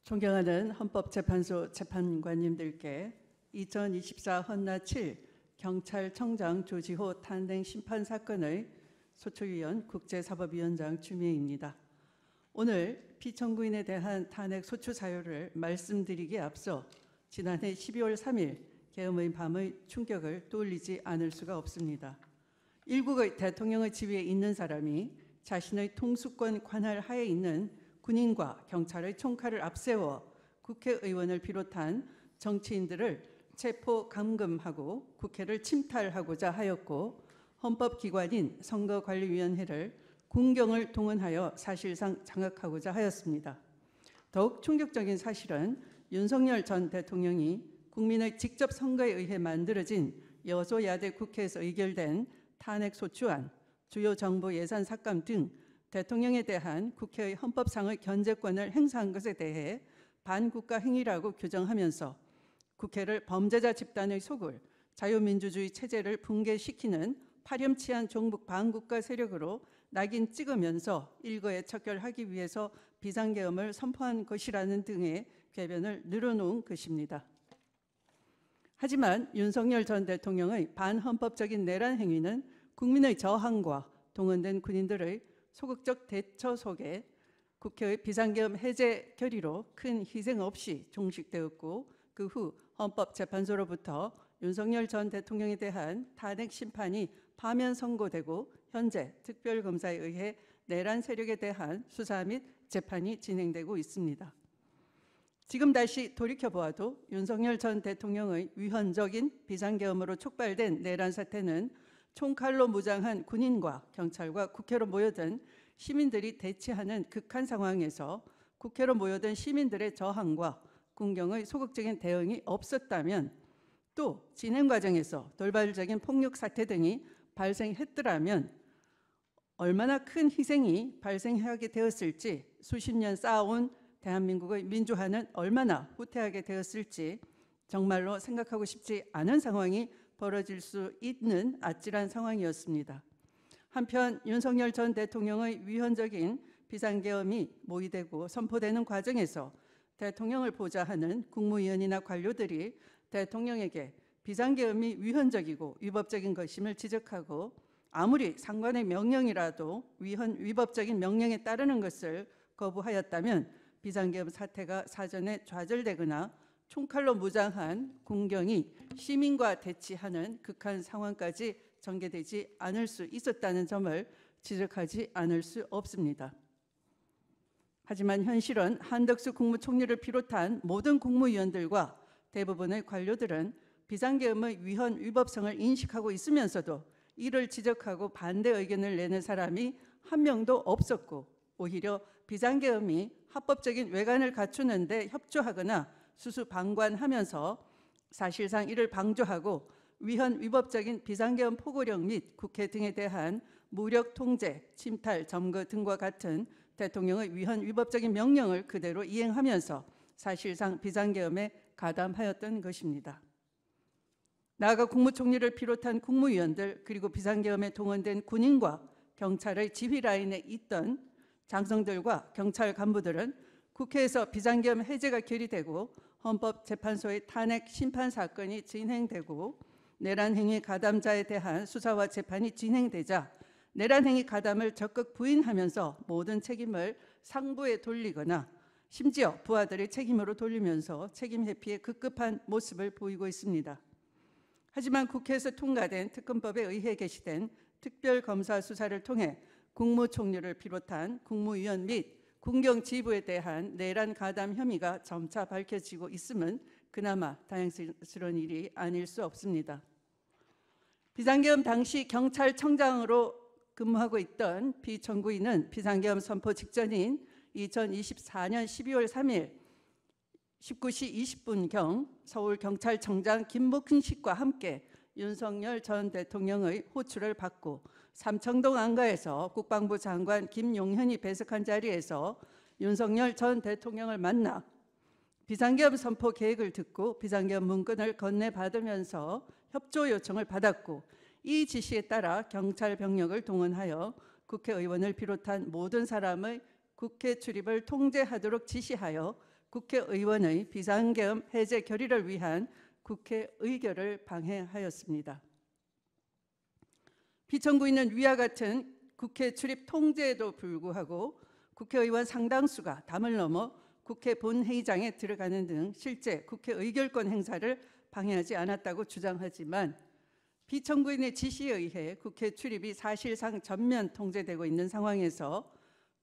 존경하는 헌법재판소 재판관님들께 2024 헌나 7 경찰청장 조지호 탄핵 심판 사건의 소추위원 국제사법위원장 추미애입니다. 오늘 피청구인에 대한 탄핵 소추 사유를 말씀드리기에 앞서 지난해 12월 3일 계엄의 밤의 충격을 떠올리지 않을 수가 없습니다. 일국의 대통령의 지위에 있는 사람이 자신의 통수권 관할 하에 있는 군인과 경찰의 총칼을 앞세워 국회의원을 비롯한 정치인들을 체포 감금하고 국회를 침탈하고자 하였고, 헌법기관인 선거관리위원회를 군경을 동원하여 사실상 장악하고자 하였습니다. 더욱 충격적인 사실은 윤석열 전 대통령이 국민의 직접 선거에 의해 만들어진 여소야대 국회에서 의결된 탄핵소추안, 주요 정부 예산 삭감 등 대통령에 대한 국회의 헌법상의 견제권을 행사한 것에 대해 반국가 행위라고 규정하면서 국회를 범죄자 집단의 속을 자유민주주의 체제를 붕괴시키는 파렴치한 종북 반국가 세력으로 낙인 찍으면서 일거에 척결하기 위해서 비상계엄을 선포한 것이라는 등의 궤변을 늘어놓은 것입니다. 하지만 윤석열 전 대통령의 반헌법적인 내란 행위는 국민의 저항과 동원된 군인들의 소극적 대처 속에 국회의 비상계엄 해제 결의로 큰 희생 없이 종식되었고, 그 후 헌법재판소로부터 윤석열 전 대통령에 대한 탄핵 심판이 파면 선고되고 현재 특별검사에 의해 내란 세력에 대한 수사 및 재판이 진행되고 있습니다. 지금 다시 돌이켜보아도 윤석열 전 대통령의 위헌적인 비상계엄으로 촉발된 내란 사태는 총칼로 무장한 군인과 경찰과 국회로 모여든 시민들이 대치하는 극한 상황에서 국회로 모여든 시민들의 저항과 군경의 소극적인 대응이 없었다면, 또 진행 과정에서 돌발적인 폭력 사태 등이 발생했더라면 얼마나 큰 희생이 발생하게 되었을지, 수십 년 쌓아온 대한민국의 민주화는 얼마나 후퇴하게 되었을지 정말로 생각하고 싶지 않은 상황이 벌어질 수 있는 아찔한 상황이었습니다. 한편 윤석열 전 대통령의 위헌적인 비상계엄이 모의되고 선포되는 과정에서 대통령을 보좌하는 국무위원이나 관료들이 대통령에게 비상계엄이 위헌적이고 위법적인 것임을 지적하고, 아무리 상관의 명령이라도 위법적인 명령에 따르는 것을 거부하였다면 비상계엄 사태가 사전에 좌절되거나 총칼로 무장한 군경이 시민과 대치하는 극한 상황까지 전개되지 않을 수 있었다는 점을 지적하지 않을 수 없습니다. 하지만 현실은 한덕수 국무총리를 비롯한 모든 국무위원들과 대부분의 관료들은 비상계엄의 위헌 위법성을 인식하고 있으면서도 이를 지적하고 반대 의견을 내는 사람이 한 명도 없었고, 오히려 비상계엄이 합법적인 외관을 갖추는 데 협조하거나 수수방관하면서 사실상 이를 방조하고 위헌 위법적인 비상계엄 포고령 및 국회 등에 대한 무력 통제, 침탈, 점거 등과 같은 대통령의 위헌 위법적인 명령을 그대로 이행하면서 사실상 비상계엄에 가담하였던 것입니다. 나아가 국무총리를 비롯한 국무위원들, 그리고 비상계엄에 동원된 군인과 경찰의 지휘 라인에 있던 장성들과 경찰 간부들은 국회에서 비상계엄 해제가 결의되고 헌법재판소의 탄핵 심판 사건이 진행되고 내란행위 가담자에 대한 수사와 재판이 진행되자 내란행위 가담을 적극 부인하면서 모든 책임을 상부에 돌리거나 심지어 부하들의 책임으로 돌리면서 책임 회피에 급급한 모습을 보이고 있습니다. 하지만 국회에서 통과된 특검법에 의해 개시된 특별검사 수사를 통해 국무총리를 비롯한 국무위원 및 군경 지휘부에 대한 내란 가담 혐의가 점차 밝혀지고 있음은 그나마 다행스러운 일이 아닐 수 없습니다. 비상계엄 당시 경찰청장으로 근무하고 있던 피청구인은 비상계엄 선포 직전인 2024년 12월 3일 19시 20분경 서울경찰청장 김복hin식과 함께 윤석열 전 대통령의 호출을 받고 삼청동 안가에서 국방부 장관 김용현이 배석한 자리에서 윤석열 전 대통령을 만나 비상계엄 선포 계획을 듣고 비상계엄 문건을 건네받으면서 협조 요청을 받았고, 이 지시에 따라 경찰 병력을 동원하여 국회의원을 비롯한 모든 사람의 국회 출입을 통제하도록 지시하여 국회의원의 비상계엄 해제 결의를 위한 국회 의결을 방해하였습니다. 피청구인은 위와 같은 국회 출입 통제에도 불구하고 국회의원 상당수가 담을 넘어 국회 본회의장에 들어가는 등 실제 국회 의결권 행사를 방해하지 않았다고 주장하지만 피청구인의 지시에 의해 국회 출입이 사실상 전면 통제되고 있는 상황에서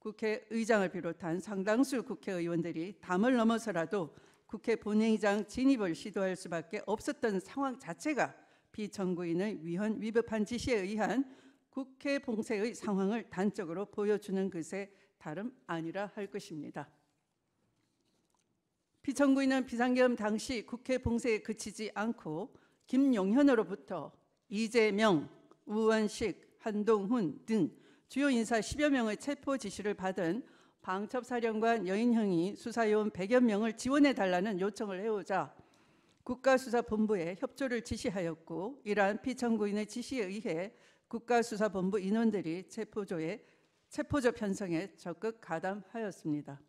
국회의장을 비롯한 상당수 국회의원들이 담을 넘어서라도 국회 본회의장 진입을 시도할 수밖에 없었던 상황 자체가 피청구인의 위헌 위법한 지시에 의한 국회 봉쇄의 상황을 단적으로 보여주는 것에 다름 아니라 할 것입니다. 피청구인은 비상계엄 당시 국회 봉쇄에 그치지 않고 김용현으로부터 이재명, 우원식, 한동훈 등 주요 인사 10여 명의 체포 지시를 받은 방첩사령관 여인형이 수사요원 100여 명을 지원해달라는 요청을 해오자 국가수사본부에 협조를 지시하였고, 이러한 피청구인의 지시에 의해 국가수사본부 인원들이 체포조 편성에 적극 가담하였습니다.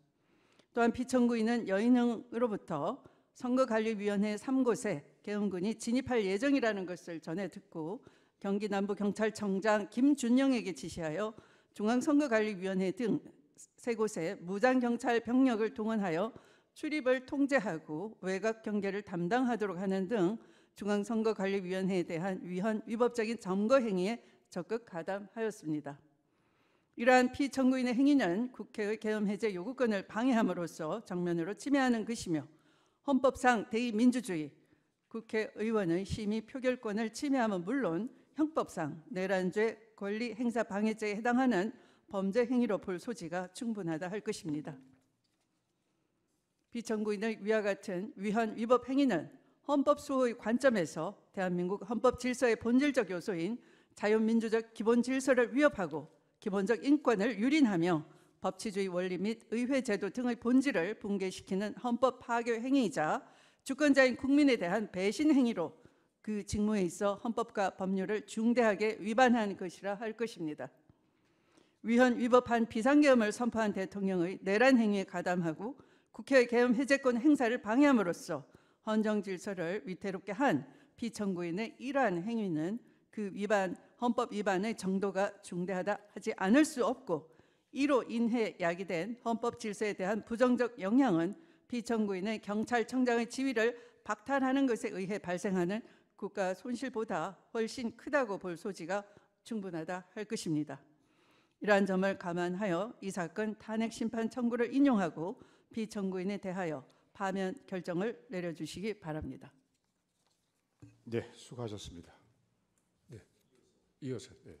또한 피청구인은 여인형으로부터 선거관리위원회 3곳에 계엄군이 진입할 예정이라는 것을 전해 듣고 경기 남부경찰청장 김준영에게 지시하여 중앙선거관리위원회 등 3곳에 무장경찰 병력을 동원하여 출입을 통제하고 외곽 경계를 담당하도록 하는 등 중앙선거관리위원회에 대한 위헌 위법적인 점거 행위에 적극 가담하였습니다. 이러한 피청구인의 행위는 국회의 계엄 해제 요구권을 방해함으로써 정면으로 침해하는 것이며 헌법상 대의민주주의, 국회의원의 심의 표결권을 침해함은 물론 형법상 내란죄 권리행사 방해죄에 해당하는 범죄 행위로 볼 소지가 충분하다 할 것입니다. 피청구인의 위와 같은 위헌 위법 행위는 헌법 수호의 관점에서 대한민국 헌법 질서의 본질적 요소인 자유민주적 기본 질서를 위협하고 기본적 인권을 유린하며 법치주의 원리 및 의회 제도 등의 본질을 붕괴시키는 헌법 파괴 행위이자 주권자인 국민에 대한 배신 행위로 그 직무에 있어 헌법과 법률을 중대하게 위반한 것이라 할 것입니다. 위헌 위법한 비상계엄을 선포한 대통령의 내란 행위에 가담하고 국회의 계엄 해제권 행사를 방해함으로써 헌정 질서를 위태롭게 한 피청구인의 이러한 행위는 그 헌법 위반의 정도가 중대하다 하지 않을 수 없고, 이로 인해 야기된 헌법 질서에 대한 부정적 영향은 피청구인의 경찰청장의 지위를 박탈하는 것에 의해 발생하는 국가 손실보다 훨씬 크다고 볼 소지가 충분하다 할 것입니다. 이러한 점을 감안하여 이 사건 탄핵 심판 청구를 인용하고 피청구인에 대하여 파면 결정을 내려주시기 바랍니다. 네, 수고하셨습니다. 네, 이어서. 네.